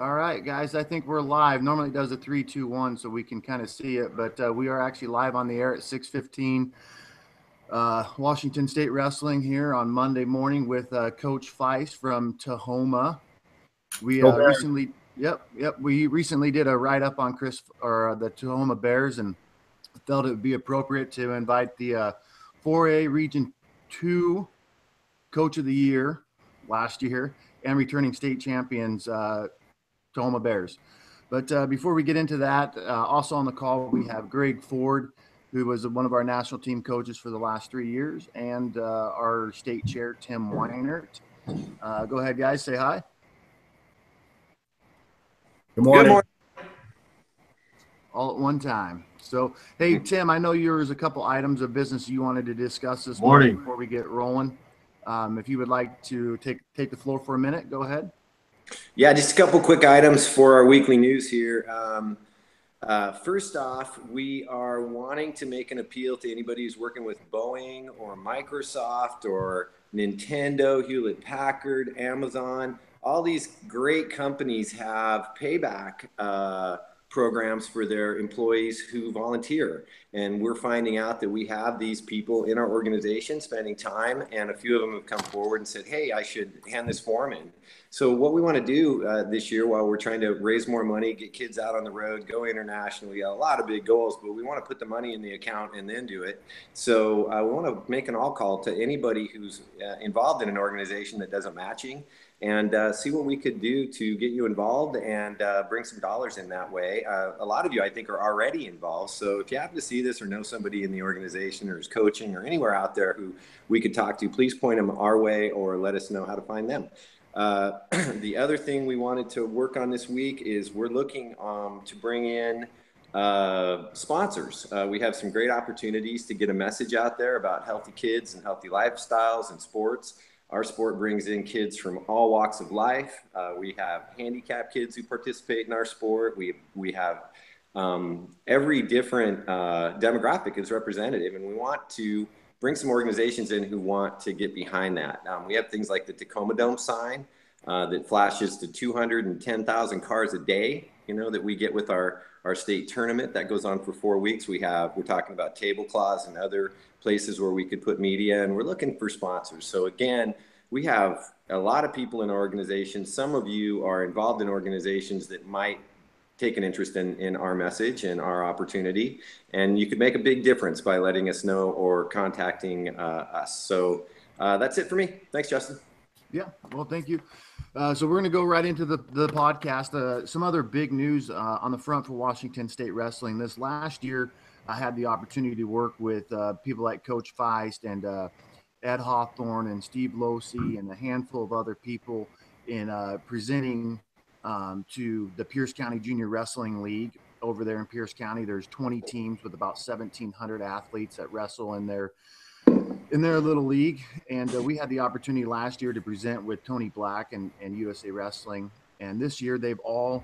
All right, guys, I think we're live. Normally it does a 3, 2, 1 so we can kind of see it, but we are actually live on the air at 6:15. Washington State Wrestling here on Monday morning with Coach Feist from Tahoma. We recently did a write-up on the Tahoma Bears and felt it would be appropriate to invite the 4A Region 2 Coach of the Year last year and returning state champions Tahoma Bears. But before we get into that, also on the call, we have Greg Ford, who was one of our national team coaches for the last 3 years, and our state chair, Tim Weinert. Go ahead, guys. Say hi. Good morning. Good morning. All at one time. So, hey, Tim, I know there's a couple items of business you wanted to discuss this morning before we get rolling. If you would like to take the floor for a minute, go ahead. Yeah, just a couple quick items for our weekly news here. First off, we are wanting to make an appeal to anybody who's working with Boeing or Microsoft or Nintendo, Hewlett-Packard, Amazon. All these great companies have payback programs for their employees who volunteer. And we're finding out that we have these people in our organization spending time, and a few of them have come forward and said, hey, I should hand this form in. So what we want to do this year, while we're trying to raise more money, get kids out on the road, go international, we got a lot of big goals, but we want to put the money in the account and then do it. So we want to make an all call to anybody who's involved in an organization that does a matching, and see what we could do to get you involved and bring some dollars in that way. A lot of you, I think, are already involved. So if you happen to see this or know somebody in the organization or is coaching or anywhere out there who we could talk to, please point them our way or let us know how to find them. The other thing we wanted to work on this week is we're looking to bring in sponsors. We have some great opportunities to get a message out there about healthy kids and healthy lifestyles and sports. Our sport brings in kids from all walks of life. We have handicapped kids who participate in our sport. We have every different demographic is representative, and we want to bring some organizations in who want to get behind that. We have things like the Tacoma Dome sign that flashes to 210,000 cars a day, that we get with our state tournament that goes on for 4 weeks. We're talking about tablecloths and other places where we could put media, and we're looking for sponsors. So again, we have a lot of people in our organization. Some of you are involved in organizations that might take an interest in our message and our opportunity, and you could make a big difference by letting us know or contacting us. So that's it for me. Thanks, Justin. Yeah, well, thank you. So we're going to go right into the podcast. Some other big news on the front for Washington State Wrestling. This last year, I had the opportunity to work with people like Coach Feist and Ed Hawthorne and Steve Losey and a handful of other people in presenting to the Pierce County Junior Wrestling League over there in Pierce County. There's 20 teams with about 1,700 athletes that wrestle in their little league. And we had the opportunity last year to present with Tony Black and USA Wrestling. And this year they've all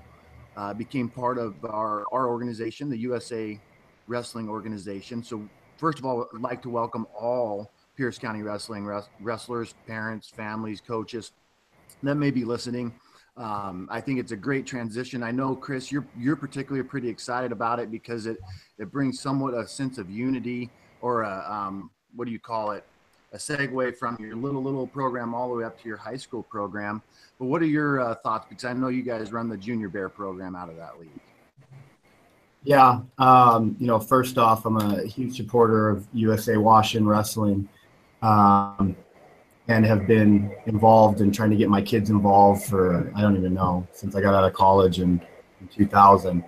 became part of our organization, the USA Wrestling organization. So first of all, I'd like to welcome all Pierce County Wrestling wrestlers, parents, families, coaches that may be listening. I think it's a great transition. I know, Chris, you're particularly pretty excited about it because it brings somewhat a sense of unity, or what do you call it? A segue from your little program all the way up to your high school program. But what are your thoughts? Because I know you guys run the Junior Bear program out of that league. Yeah. First off, I'm a huge supporter of USA Washington Wrestling, and have been involved in trying to get my kids involved for, I don't even know, since I got out of college in 2000.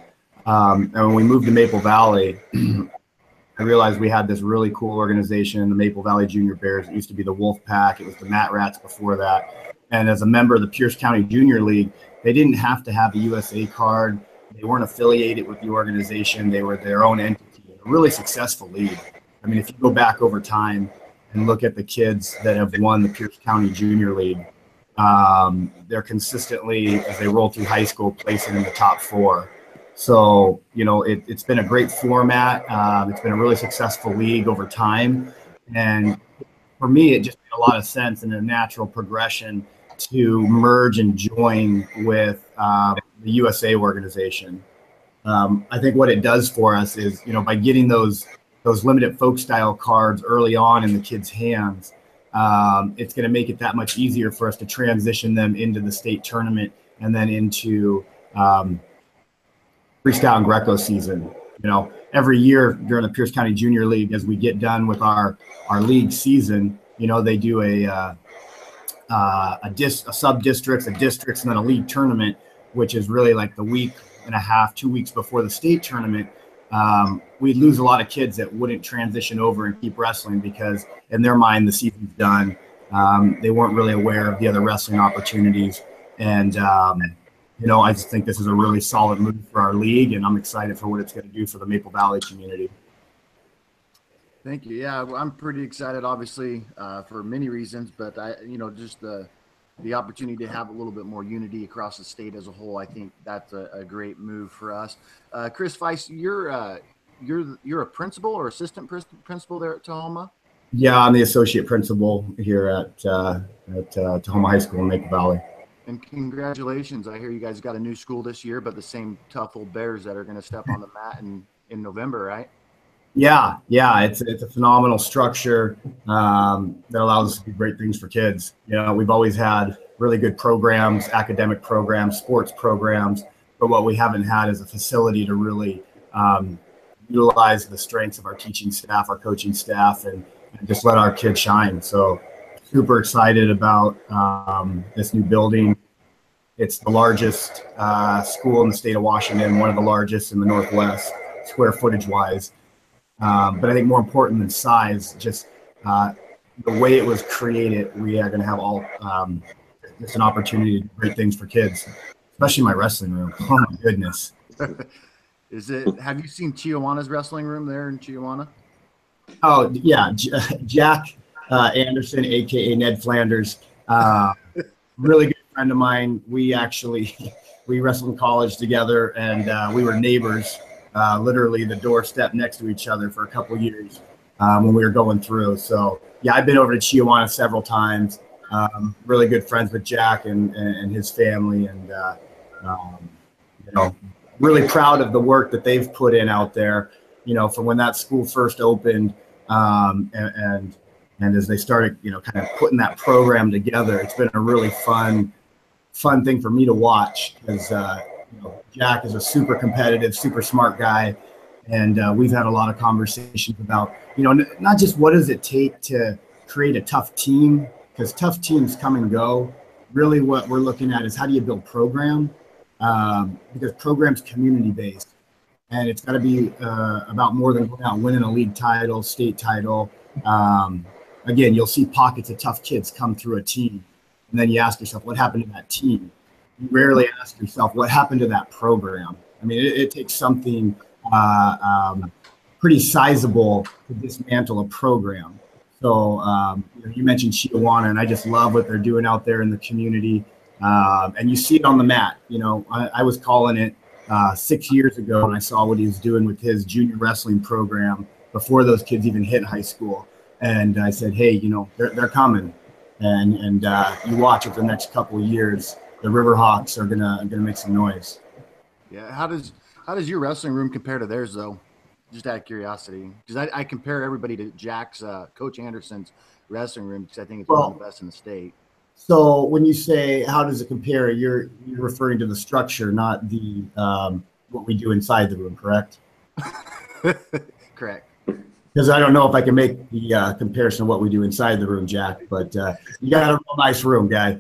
And when we moved to Maple Valley, I realized we had this really cool organization, the Maple Valley Junior Bears. It used to be the Wolf Pack. It was the Matt Rats before that. And as a member of the Pierce County Junior League, they didn't have to have a USA card. They weren't affiliated with the organization. They were their own entity. A really successful league. I mean, if you go back over time and look at the kids that have won the Pierce County Junior League, they're consistently, as they roll through high school, placing in the top 4. So, it's been a great format. It's been a really successful league over time. And for me, it just made a lot of sense and a natural progression to merge and join with the USA organization. I think what it does for us is, by getting those limited folk style cards early on in the kids' hands, it's going to make it that much easier for us to transition them into the state tournament and then into freestyle and Greco season. Every year during the Pierce County Junior League, as we get done with our league season, they do a sub districts, a districts, and then a league tournament, which is really like the week and a half, 2 weeks before the state tournament. We'd lose a lot of kids that wouldn't transition over and keep wrestling because in their mind the season's done. They weren't really aware of the other wrestling opportunities, and I just think this is a really solid move for our league, and I'm excited for what it's going to do for the Maple Valley community. Thank you. Yeah, I'm pretty excited, obviously, for many reasons, but just the opportunity to have a little bit more unity across the state as a whole. I think that's a great move for us. Chris Feist, you're a principal or assistant principal there at Tahoma? Yeah, I'm the associate principal here at Tahoma High School in Maple Valley. And congratulations. I hear you guys got a new school this year, but the same tough old Bears that are going to step on the mat in November, right? Yeah, it's a phenomenal structure that allows us to do great things for kids. We've always had really good programs, academic programs, sports programs, but what we haven't had is a facility to really utilize the strengths of our teaching staff, our coaching staff, and just let our kids shine. So super excited about this new building. It's the largest school in the state of Washington, one of the largest in the Northwest, square footage wise. But I think more important than size, just the way it was created, we are going to have all just an opportunity to do great things for kids, especially my wrestling room. Oh my goodness. Have you seen Chiawana's wrestling room there in Chiawana? Oh yeah. Jack Anderson, AKA Ned Flanders, really good friend of mine. We wrestled in college together, and we were neighbors. Literally the doorstep next to each other for a couple of years when we were going through. So yeah, I've been over to Chiawana several times. Really good friends with Jack and his family, and really proud of the work that they've put in out there. From when that school first opened, and as they started, kind of putting that program together, it's been a really fun thing for me to watch because. Jack is a super competitive, super smart guy, and we've had a lot of conversations about, not just what does it take to create a tough team, because tough teams come and go. Really what we're looking at is how do you build program, because program's community-based, and it's got to be about more than going out and winning a league title, state title. Again, you'll see pockets of tough kids come through a team, and then you ask yourself, what happened to that team? You rarely ask yourself what happened to that program. I mean, it takes something pretty sizable to dismantle a program. So you mentioned Chiawana, and I just love what they're doing out there in the community. And you see it on the mat. I was calling it 6 years ago, and I saw what he was doing with his junior wrestling program before those kids even hit high school. And I said, hey, they're coming. And you watch it for the next couple of years. The Riverhawks are gonna make some noise. Yeah. How does your wrestling room compare to theirs, though? Just out of curiosity, because I compare everybody to Jack's Coach Anderson's wrestling room because I think it's one of the best in the state. So when you say how does it compare, you're referring to the structure, not the what we do inside the room, correct? Correct. Because I don't know if I can make the comparison of what we do inside the room, Jack, but you got a real nice room, guy.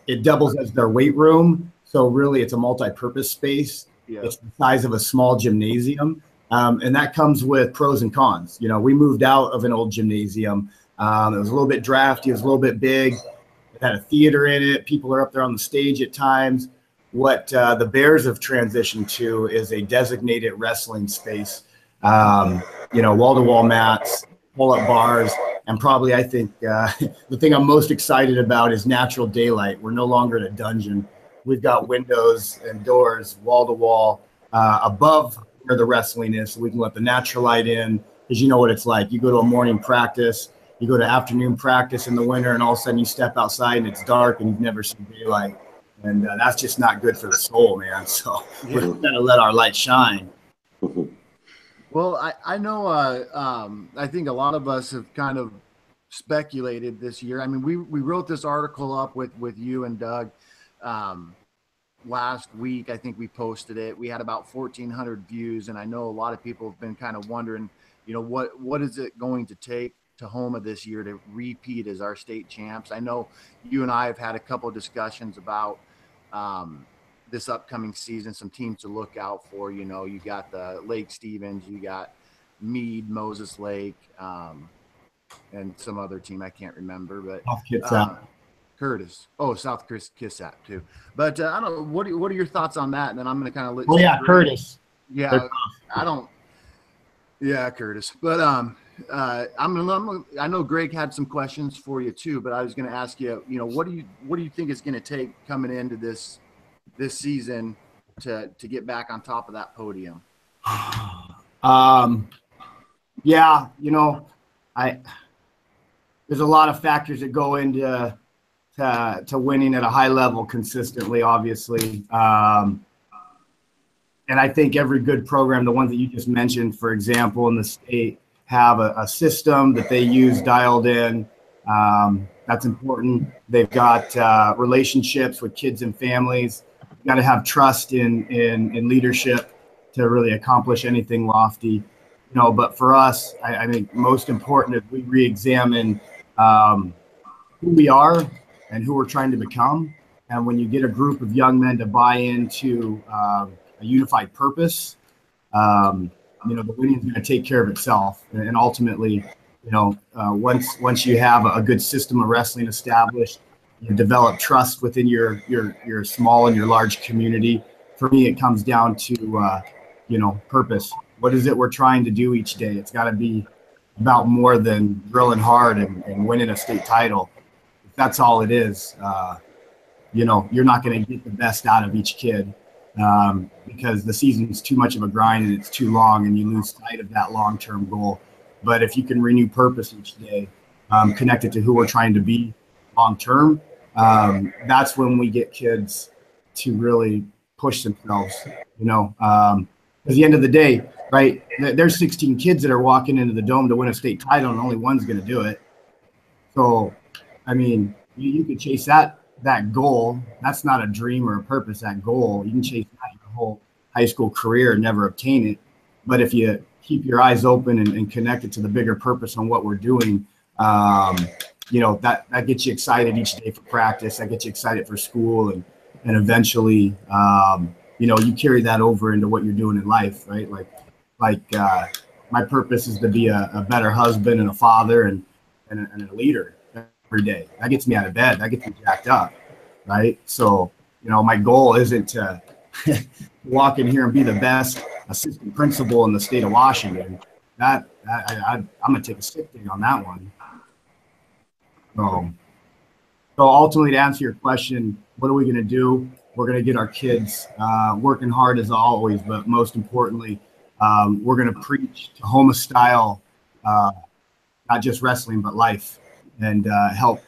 It doubles as their weight room, so really it's a multi-purpose space. Yeah. It's the size of a small gymnasium, and that comes with pros and cons. We moved out of an old gymnasium. It was a little bit drafty. It was a little bit big. It had a theater in it. People are up there on the stage at times. What the Bears have transitioned to is a designated wrestling space. Wall-to-wall mats, pull-up bars, and probably I think the thing I'm most excited about is natural daylight. We're no longer in a dungeon. We've got windows and doors, wall-to-wall, above where the wrestling is, so we can let the natural light in, because you know what it's like. You go to a morning practice, you go to afternoon practice in the winter, and all of a sudden you step outside and it's dark and you've never seen daylight. And that's just not good for the soul, man. So we're gonna let our light shine. Well, I know. I think a lot of us have kind of speculated this year. I mean, we wrote this article up with you and Doug last week. I think we posted it. We had about 1,400 views, and I know a lot of people have been kind of wondering, what is it going to take Tahoma this year to repeat as our state champs? I know you and I have had a couple of discussions about this upcoming season, some teams to look out for. You got the Lake Stevens, you got Meade, Moses Lake, and some other team I can't remember, but Curtis. Oh, South Kitsap too. But I don't know. What are your thoughts on that? And then I'm going to kind of let. Curtis. Yeah, I don't. Yeah, Curtis. But I know Greg had some questions for you too. But I was going to ask you, what do you think it's going to take coming into this season to get back on top of that podium? Yeah, there's a lot of factors that go into to winning at a high level consistently, obviously. And I think every good program, the ones that you just mentioned, for example, in the state, have a system that they use dialed in. That's important. They've got relationships with kids and families. You got to have trust in leadership to really accomplish anything lofty. But for us, I think most important is we re-examine who we are and who we're trying to become. And when you get a group of young men to buy into a unified purpose, the winning is going to take care of itself. And ultimately, once you have a good system of wrestling established, you develop trust within your small and your large community. For me, it comes down to purpose. What is it we're trying to do each day? It's got to be about more than drilling hard and winning a state title. If that's all it is, you're not going to get the best out of each kid because the season's too much of a grind and it's too long and you lose sight of that long-term goal. But if you can renew purpose each day, connect it to who we're trying to be long-term, that's when we get kids to really push themselves, At the end of the day, right, there's 16 kids that are walking into the dome to win a state title and only one's going to do it. So, I mean, you could chase that goal. That's not a dream or a purpose, that goal. You can chase that your whole high school career and never obtain it. But if you keep your eyes open and connect it to the bigger purpose on what we're doing, that gets you excited each day for practice. That gets you excited for school and eventually, you carry that over into what you're doing in life, right? Like my purpose is to be a better husband and a father and a leader every day. That gets me out of bed. That gets me jacked up, right? So, my goal isn't to walk in here and be the best assistant principal in the state of Washington. I'm gonna take a sick day on that one. So ultimately, to answer your question, what are we gonna do? We're going to get our kids working hard as always, but most importantly, we're going to preach Tahoma style, not just wrestling, but life, and help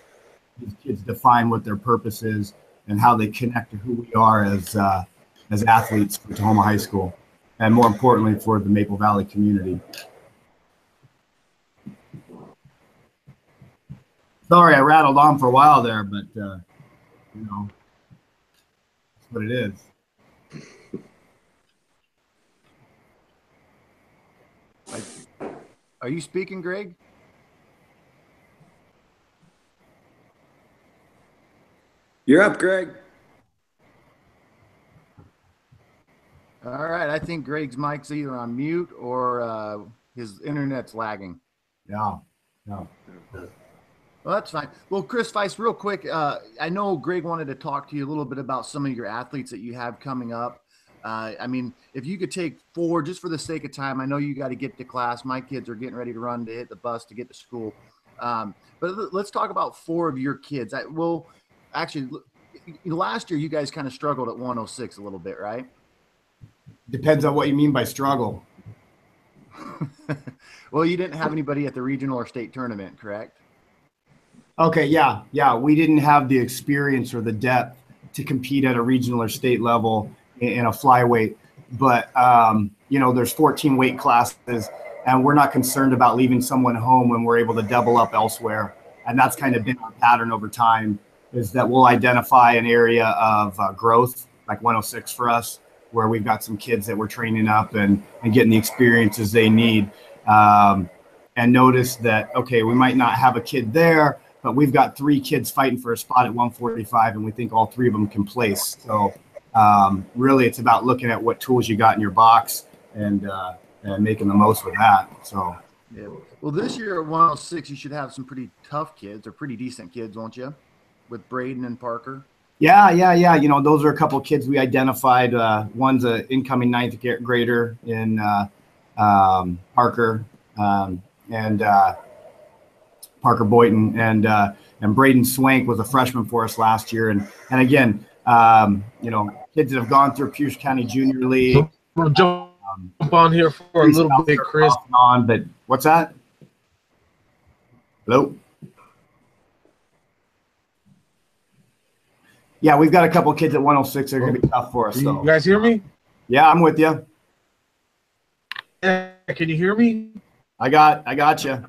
these kids define what their purpose is and how they connect to who we are as athletes for Tahoma High School, and more importantly, for the Maple Valley community. Sorry, I rattled on for a while there, but what it is. Are you speaking, Greg? You're up, Greg. All right. I think Greg's mic's either on mute or his internet's lagging. Yeah. Well, that's fine. Well, Chris Feist, real quick, I know Greg wanted to talk to you a little bit about some of your athletes that you have coming up. I mean, if you could take 4, just for the sake of time, I know you got to get to class. My kids are getting ready to run to hit the bus to get to school. But let's talk about 4 of your kids. Actually, last year you guys kind of struggled at 106 a little bit, right? Depends on what you mean by struggle. Well, you didn't have anybody at the regional or state tournament, correct? Okay, yeah. We didn't have the experience or the depth to compete at a regional or state level in a flyweight. But, there's 14 weight classes, and we're not concerned about leaving someone home when we're able to double up elsewhere. And that's kind of been our pattern over time, is that we'll identify an area of growth, like 106 for us, where we've got some kids that we're training up and getting the experiences they need. And notice that, okay, we might not have a kid there, but we've got 3 kids fighting for a spot at 145, and we think all 3 of them can place. So really it's about looking at what tools you got in your box and making the most with that. So yeah. Well, this year at 106, you should have some pretty tough kids or pretty decent kids, won't you? With Braden and Parker. Yeah. Those are a couple of kids we identified. One's an incoming 9th grader in Parker, and Parker Boynton, and Braden Swank was a freshman for us last year. And again, kids that have gone through Pierce County Junior League. We'll jump on here for a little bit, Chris. But what's that? Hello? Yeah, we've got a couple of kids at 106 that are going to be tough for us. You guys hear me? Yeah, I'm with you. Yeah, can you hear me? I got you.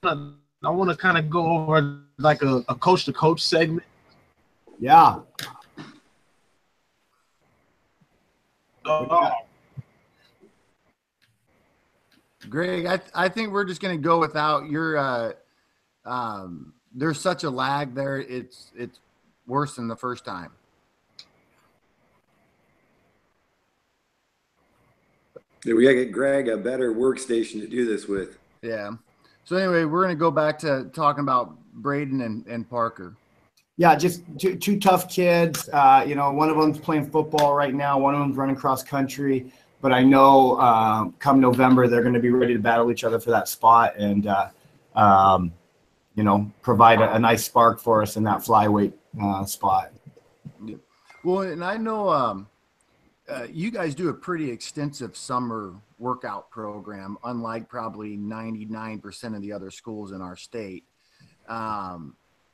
I want to kind of go over like a coach-to-coach segment. Yeah. Greg, I think we're just going to go without your there's such a lag there. It's worse than the first time. Yeah, we got to get Greg a better workstation to do this with. Yeah. So anyway, we're going to go back to talking about Braden and Parker. Yeah, just two tough kids. One of them's playing football right now. One of them's running cross country. But I know come November, they're going to be ready to battle each other for that spot and, provide a nice spark for us in that flyweight spot. Well, and I know you guys do a pretty extensive summer workout program, unlike probably 99% of the other schools in our state.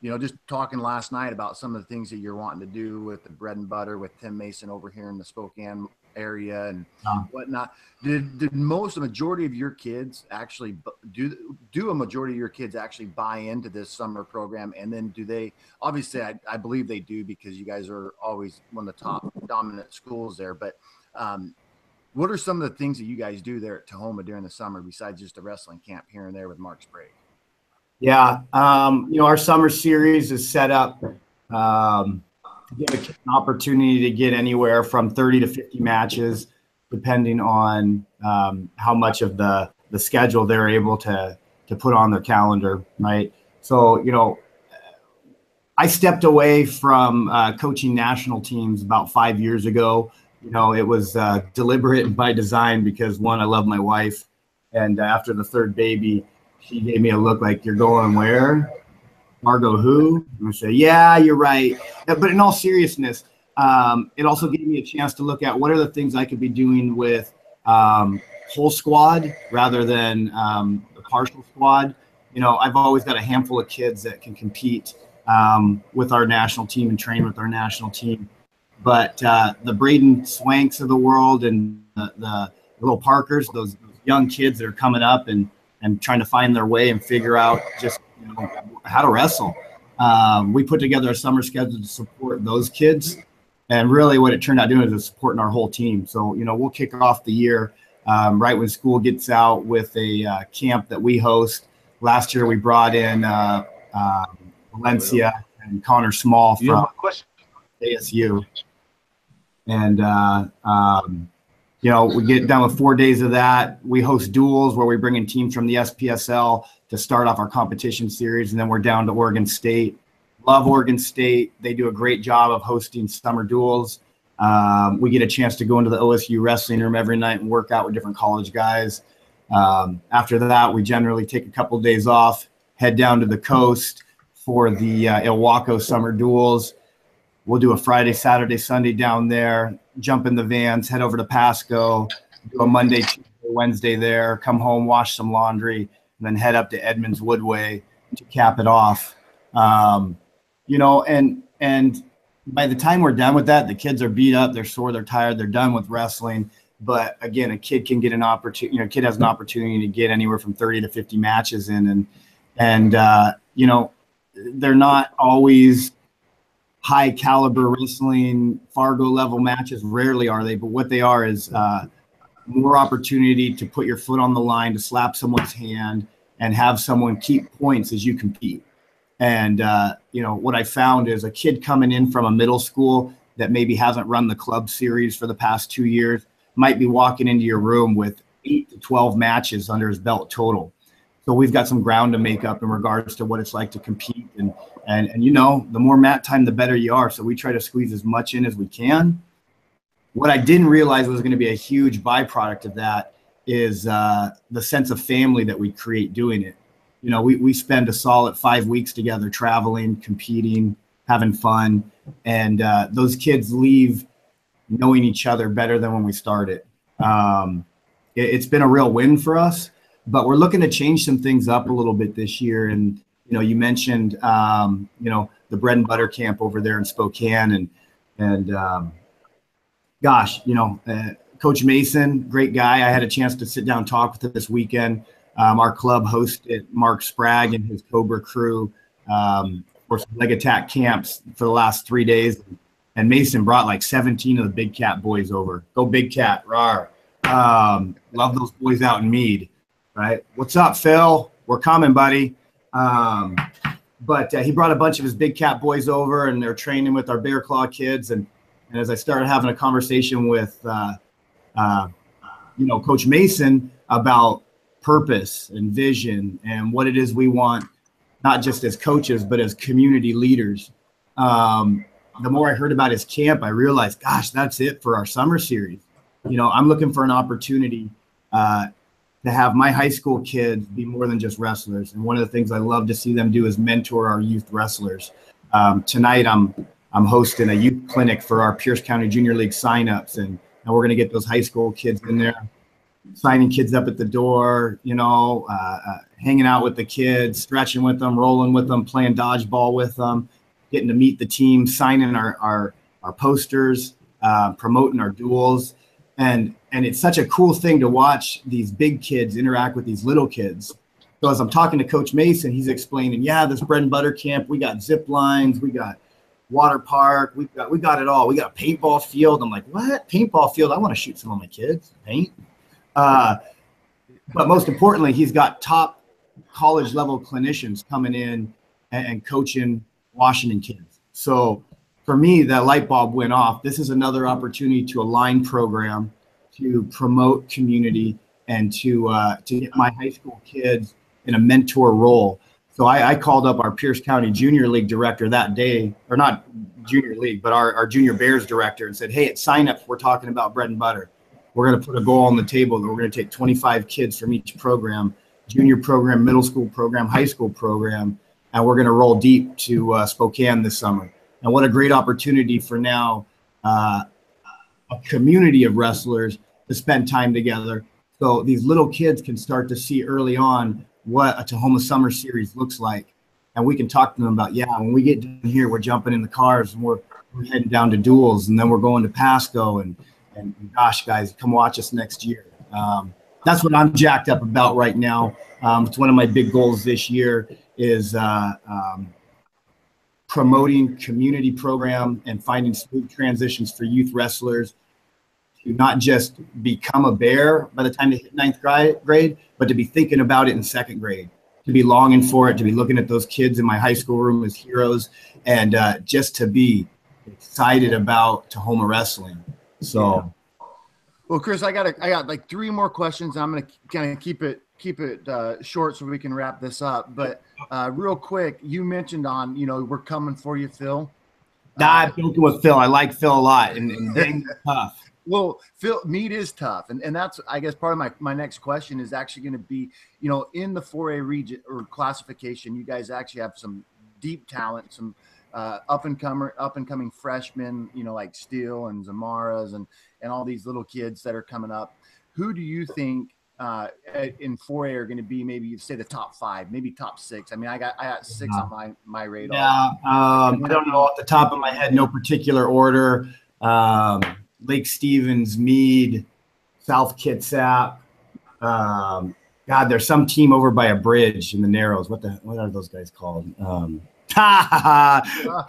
Just talking last night about some of the things that you're wanting to do with the bread and butter with Tim Mason over here in the Spokane area and whatnot. Did the majority of your kids actually do a majority of your kids actually buy into this summer program? And then do they, obviously I believe they do because you guys are always one of the top dominant schools there, but what are some of the things that you guys do there at Tahoma during the summer besides just a wrestling camp here and there with Mark Sprague? Yeah. Our summer series is set up to give a kid an opportunity to get anywhere from 30 to 50 matches, depending on how much of the schedule they're able to put on their calendar, right? So, I stepped away from coaching national teams about 5 years ago. It was deliberate and by design because, one, I love my wife. And after the third baby, she gave me a look like, "You're going where? Margot who?" And I say, "Yeah, you're right." But in all seriousness, it also gave me a chance to look at what are the things I could be doing with whole squad rather than the partial squad. I've always got a handful of kids that can compete with our national team and train with our national team. But the Braden Swanks of the world and the little Parkers, those young kids that are coming up and trying to find their way and figure out just how to wrestle. We put together a summer schedule to support those kids. And really what it turned out doing is supporting our whole team. So, we'll kick off the year right when school gets out with a camp that we host. Last year we brought in Valencia and Connor Small from ASU. And, we get done with 4 days of that. We host duels where we bring in teams from the SPSL to start off our competition series. And then we're down to Oregon State. Love Oregon State. They do a great job of hosting summer duels. We get a chance to go into the OSU wrestling room every night and work out with different college guys. After that, we generally take a couple of days off, head down to the coast for the Ilwaco summer duels. We'll do a Friday, Saturday, Sunday down there, jump in the vans, head over to Pasco, do a Monday, Tuesday, Wednesday there, come home, wash some laundry, and then head up to Edmonds Woodway to cap it off. You know, and by the time we're done with that, the kids are beat up, they're sore, they're tired, they're done with wrestling. But again, a kid can get an opportunity, you know, a kid has an opportunity to get anywhere from 30 to 50 matches in. And you know, they're not always high caliber wrestling, Fargo level matches. Rarely are they, but what they are is more opportunity to put your foot on the line, to slap someone's hand and have someone keep points as you compete. And, you know, what I found is a kid coming in from a middle school that maybe hasn't run the club series for the past 2 years might be walking into your room with 8 to 12 matches under his belt total. So we've got some ground to make up in regards to what it's like to compete. And you know, the more mat time, the better you are. So we try to squeeze as much in as we can. What I didn't realize was going to be a huge byproduct of that is the sense of family that we create doing it. You know, we spend a solid 5 weeks together, traveling, competing, having fun. And those kids leave knowing each other better than when we started. It's been a real win for us, but we're looking to change some things up a little bit this year. And, you know, you mentioned, you know, the bread and butter camp over there in Spokane. And gosh, you know, Coach Mason, great guy. I had a chance to sit down and talk with him this weekend. Our club hosted Mark Sprague and his Cobra crew for some leg attack camps for the last 3 days. And Mason brought like 17 of the Big Cat boys over. Go Big Cat, rawr. Love those boys out in Meade, right? What's up, Phil? We're coming, buddy. But he brought a bunch of his Big Cat boys over, and they're training with our Bear Claw kids. And as I started having a conversation with, you know, Coach Mason about purpose and vision and what it is we want, not just as coaches, but as community leaders. The more I heard about his camp, I realized, gosh, that's it for our summer series. You know, I'm looking for an opportunity to have my high school kids be more than just wrestlers. And one of the things I love to see them do is mentor our youth wrestlers. Tonight, I'm hosting a youth clinic for our Pierce County Junior League signups, and we're going to get those high school kids in there, signing kids up at the door, you know, hanging out with the kids, stretching with them, rolling with them, playing dodgeball with them, getting to meet the team, signing our posters, promoting our duels. And it's such a cool thing to watch these big kids interact with these little kids. So as I'm talking to Coach Mason, he's explaining, yeah, this bread and butter camp, we got zip lines, we got water park, we got it all. We got a paintball field. I'm like, what? Paintball field? I want to shoot some of my kids. Paint. But most importantly, he's got top college level clinicians coming in and coaching Washington kids. So for me, that light bulb went off. This is another opportunity to align program, to promote community, and to get my high school kids in a mentor role. So I called up our Pierce County Junior League director that day, or not Junior League, but our Junior Bears director, and said, hey, at signups, we're talking about bread and butter. We're going to put a goal on the table that we're going to take 25 kids from each program, junior program, middle school program, high school program, and we're going to roll deep to Spokane this summer. And what a great opportunity for now a community of wrestlers to spend time together. So these little kids can start to see early on what a Tahoma Summer Series looks like. And we can talk to them about, yeah, when we get down here, we're jumping in the cars and we're heading down to duels, and then we're going to Pasco. And gosh, guys, come watch us next year. That's what I'm jacked up about right now. It's one of my big goals this year is promoting community program and finding smooth transitions for youth wrestlers to not just become a Bear by the time they hit 9th grade, but to be thinking about it in 2nd grade, to be longing for it, to be looking at those kids in my high school room as heroes, and just to be excited about Tahoma wrestling. So, well, Chris, I got like 3 more questions. I'm going to kind of keep it short so we can wrap this up. But real quick, you mentioned on, you know, we're coming for you, Phil. I'm joking with Phil. I like Phil a lot, and dang, tough. Well, Phil, Meade is tough, and that's, I guess, part of my next question is actually going to be, you know, in the 4A region or classification, you guys actually have some deep talent, some up and coming freshmen, you know, like Steele and Zamaras and all these little kids that are coming up. Who do you think in 4A are going to be maybe say the top 5, maybe top 6? I mean, I got 6 on my radar. Yeah, I don't know off the top of my head, no particular order. Lake Stevens, Meade, South Kitsap. God, there's some team over by a bridge in the Narrows. What are those guys called?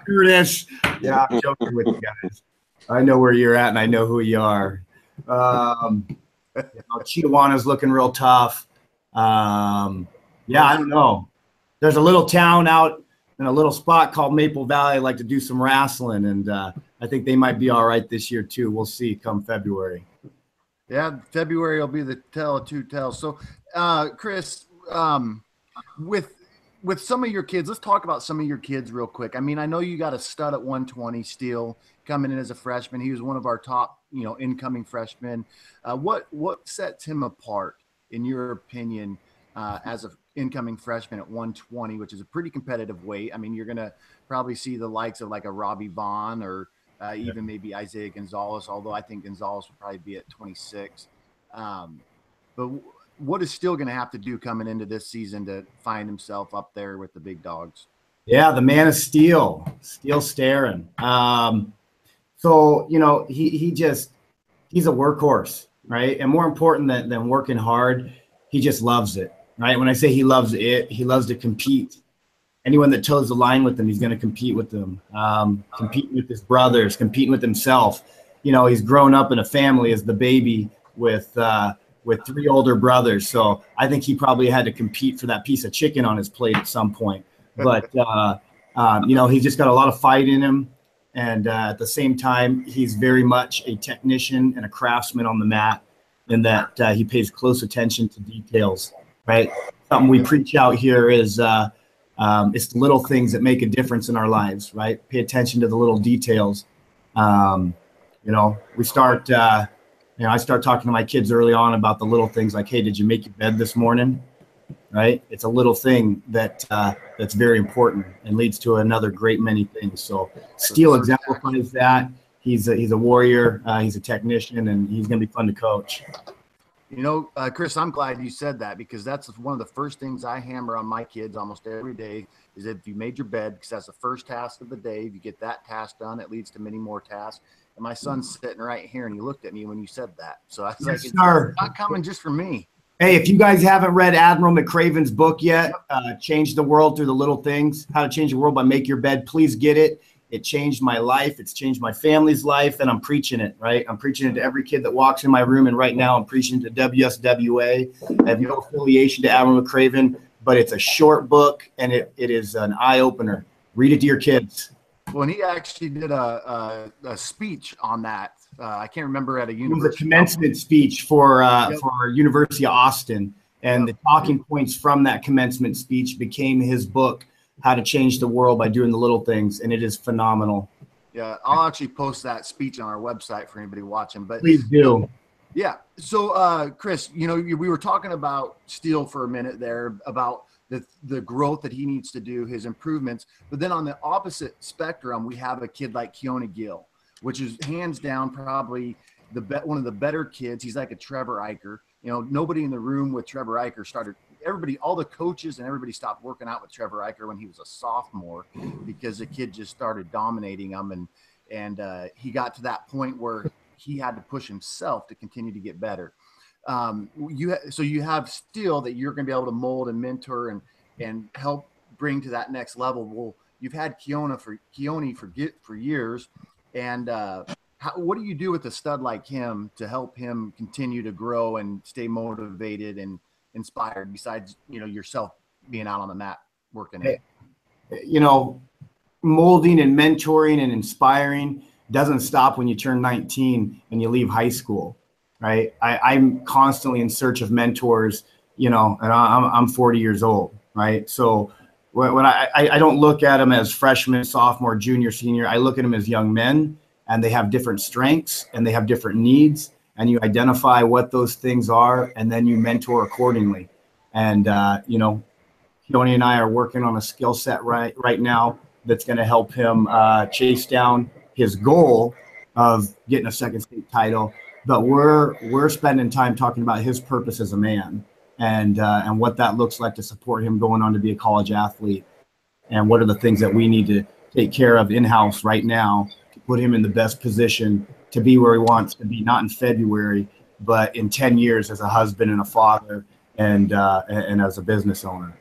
Curtis. Yeah, I'm joking with you guys. I know where you're at, and I know who you are. Chihuahua's looking real tough. Yeah, I don't know. There's a little town out in a little spot called Maple Valley. I like to do some wrestling, and I think they might be all right this year too. We'll see come February. Yeah, February will be the tell of two tells. So, Chris, with some of your kids, let's talk about some of your kids real quick. I mean, I know you got a stud at 120 still coming in as a freshman. He was one of our top, incoming freshmen. What sets him apart, in your opinion, as an incoming freshman at 120, which is a pretty competitive weight? I mean, you're going to probably see the likes of like a Robbie Vaughn or even maybe Isaiah Gonzalez, although I think Gonzalez will probably be at 26. But what is still going to have to do coming into this season to find himself up there with the big dogs? Yeah, the man of steel staring. So, he's a workhorse, right? And more important than working hard, he just loves it, right? When I say he loves it, he loves to compete. Anyone that toes the line with him, he's going to compete with them, competing with his brothers, competing with himself. He's grown up in a family as the baby with 3 older brothers. So I think he probably had to compete for that piece of chicken on his plate at some point. But, he's just got a lot of fight in him. And at the same time, he's very much a technician and a craftsman on the mat, in that he pays close attention to details, right? Something we preach out here is it's the little things that make a difference in our lives, right? Pay attention to the little details. We start, I start talking to my kids early on about the little things like, hey, did you make your bed this morning? Right? It's a little thing that's very important and leads to another great many things. So Steele exemplifies that. He's a warrior. He's a technician, and he's going to be fun to coach. Chris, I'm glad you said that, because that's one of the first things I hammer on my kids almost every day is if you made your bed, because that's the first task of the day. If you get that task done, it leads to many more tasks. And my son's sitting right here, and he looked at me when you said that. So I was like, it's not coming just for me. Hey, if you guys haven't read Admiral McCraven's book yet, Change the World Through the Little Things, How to Change the World by Make Your Bed, please get it. It changed my life. It's changed my family's life, and I'm preaching it, right? I'm preaching it to every kid that walks in my room, and right now I'm preaching to WSWA. I have no affiliation to Admiral McCraven, but it's a short book, and it is an eye-opener. Read it to your kids. Well, and he actually did a speech on that. I can't remember at a university. It was a commencement speech for University of Austin, and the talking points from that commencement speech became his book, How to Change the World by Doing the Little Things, and it is phenomenal. Yeah, I'll actually post that speech on our website for anybody watching. But please do. Yeah. So, Chris, we were talking about Steele for a minute there, about the growth that he needs to do, his improvements. But then on the opposite spectrum, we have a kid like Keone Gill, which is hands down probably one of the better kids. He's like a Trevor Eicher. Nobody in the room with Trevor Eicher started. All the coaches and everybody stopped working out with Trevor Eicher when he was a sophomore, because the kid just started dominating him, and he got to that point where he had to push himself to continue to get better. So you have Steele that you're going to be able to mold and mentor and help bring to that next level. Well, you've had Keone for years, and what do you do with a stud like him to help him continue to grow and stay motivated and inspired, besides yourself being out on the mat working it? Molding and mentoring and inspiring doesn't stop when you turn 19 and you leave high school, right? I'm constantly in search of mentors, and I'm 40 years old, right? So when I don't look at them as freshman, sophomore, junior, senior, I look at them as young men, and they have different strengths and they have different needs, and you identify what those things are, and then you mentor accordingly. And, Keone and I are working on a skill set right now that's going to help him chase down his goal of getting a second state title, but we're spending time talking about his purpose as a man, and what that looks like to support him going on to be a college athlete, and what are the things that we need to take care of in-house right now to put him in the best position to be where he wants to be, not in February, but in 10 years as a husband and a father, and as a business owner.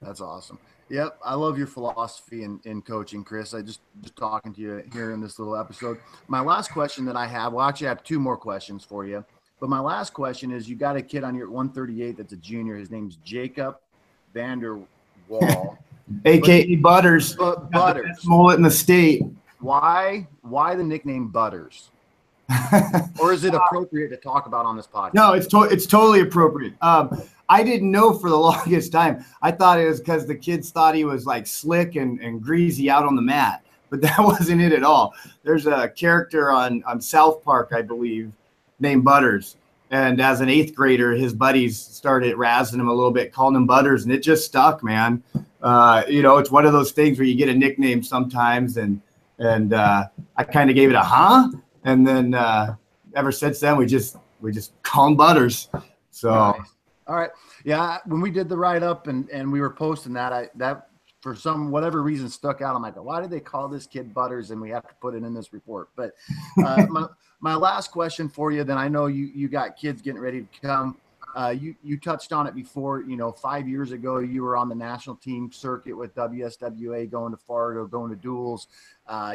That's awesome. Yep, I love your philosophy in coaching, Chris. I just talking to you here in this little episode. My last question that I have, well, actually, I have two more questions for you. But my last question is, you got a kid on your 138 that's a junior. His name's Jacob Vanderwall, AKA Butters. but Butters, Mullet in the state. Why the nickname Butters? Or is it appropriate to talk about on this podcast? No, it's totally appropriate. I didn't know for the longest time. I thought it was because the kids thought he was like slick and greasy out on the mat, but that wasn't it at all. There's a character on South Park, I believe, named Butters. And as an 8th grader, his buddies started razzing him a little bit, calling him Butters, and it just stuck, man. It's one of those things where you get a nickname sometimes, and I kind of gave it a huh, and then ever since then we just call him Butters. So. Nice. All right. Yeah. When we did the write up and we were posting that, that for some whatever reason stuck out. I'm like, why did they call this kid Butters? And we have to put it in this report. But my last question for you, then I know you got kids getting ready to come. You touched on it before. 5 years ago, you were on the national team circuit with WSWA, going to Fargo, going to duels.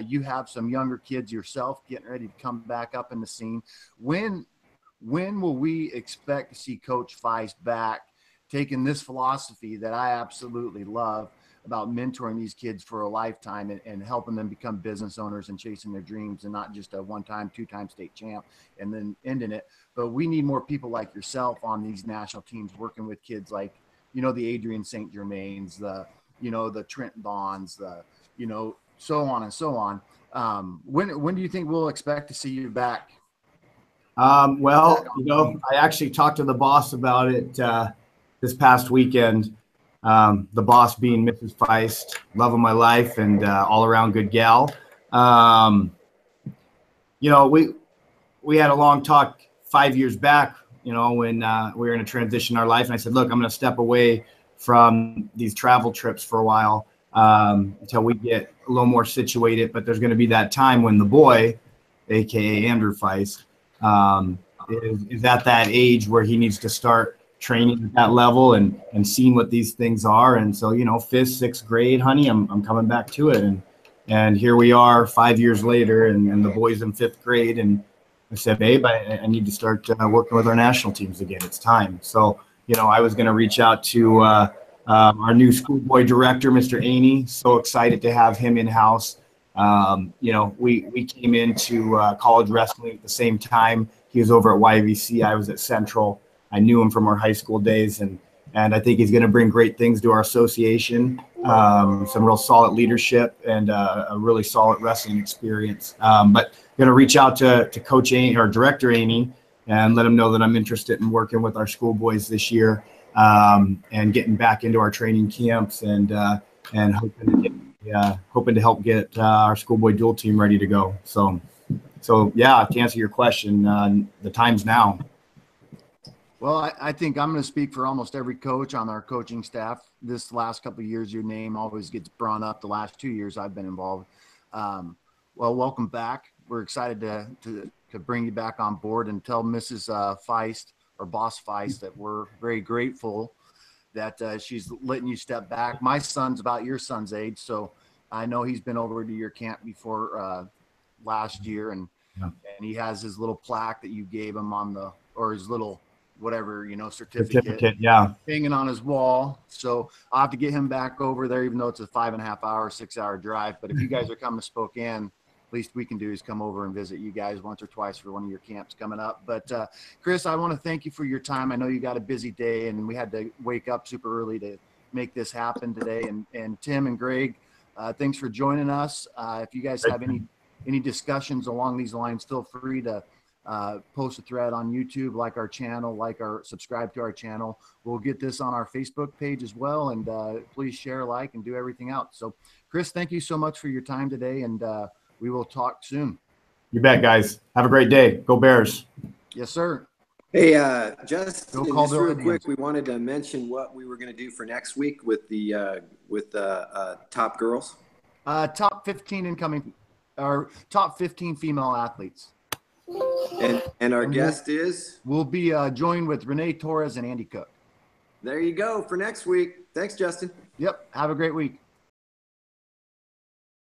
You have some younger kids yourself getting ready to come back up in the scene. When will we expect to see Coach Feist back taking this philosophy that I absolutely love about mentoring these kids for a lifetime and helping them become business owners and chasing their dreams, and not just a one-time, 2-time state champ and then ending it? But we need more people like yourself on these national teams working with kids like, the Adrian St. Germains, the Trent Bonds, so on and so on. When do you think we'll expect to see you back? I actually talked to the boss about it this past weekend. The boss being Mrs. Feist, love of my life, and all around good gal. We had a long talk 5 years back, when we were in a transition in our life. And I said, look, I'm going to step away from these travel trips for a while until we get a little more situated. But there's going to be that time when the boy, AKA Andrew Feist, is at that age where he needs to start training at that level and seeing what these things are. And so, 5th, 6th grade, honey, I'm coming back to it. And here we are 5 years later, and the boy's in 5th grade. And I said, babe, I need to start working with our national teams again. It's time. So, I was going to reach out to our new schoolboy director, Mr. Aney. So excited to have him in-house. We came into college wrestling at the same time. He was over at YVC. I was at Central. I knew him from our high school days, and I think he's going to bring great things to our association, some real solid leadership and a really solid wrestling experience. But going to reach out to Coach Aney, or Director Aney, and let him know that I'm interested in working with our schoolboys this year, and getting back into our training camps and hoping to help get our schoolboy dual team ready to go. So yeah, to answer your question, the time's now. Well, I think I'm going to speak for almost every coach on our coaching staff. This last couple of years, your name always gets brought up. The last 2 years I've been involved. Well, welcome back. We're excited to bring you back on board, and tell Mrs. Feist, or Boss Feist, that we're very grateful that she's letting you step back. My son's about your son's age, so I know he's been over to your camp before last year, and he has his little plaque that you gave him or his little whatever, certificate, hanging on his wall. So I'll have to get him back over there, even though it's a 5.5 hour, 6 hour drive. But if you guys are coming to Spokane, least we can do is come over and visit you guys once or twice for one of your camps coming up. But Chris, I want to thank you for your time. I know you got a busy day, and we had to wake up super early to make this happen today. And Tim and Greg, thanks for joining us. If you guys have any discussions along these lines, feel free to post a thread on YouTube, like our channel, subscribe to our channel. We'll get this on our Facebook page as well. And please share, like, and do everything else. So Chris, thank you so much for your time today. And we will talk soon. You bet, guys. Have a great day. Go Bears. Yes, sir. Hey, Justin, Go call just the real Indians. quick, we wanted to mention what we were going to do for next week with the top girls. Top 15 incoming, or top 15 female athletes. And our And guest is? We'll be joined with Renee Torres and Andy Cook. There you go for next week. Thanks, Justin. Yep. Have a great week.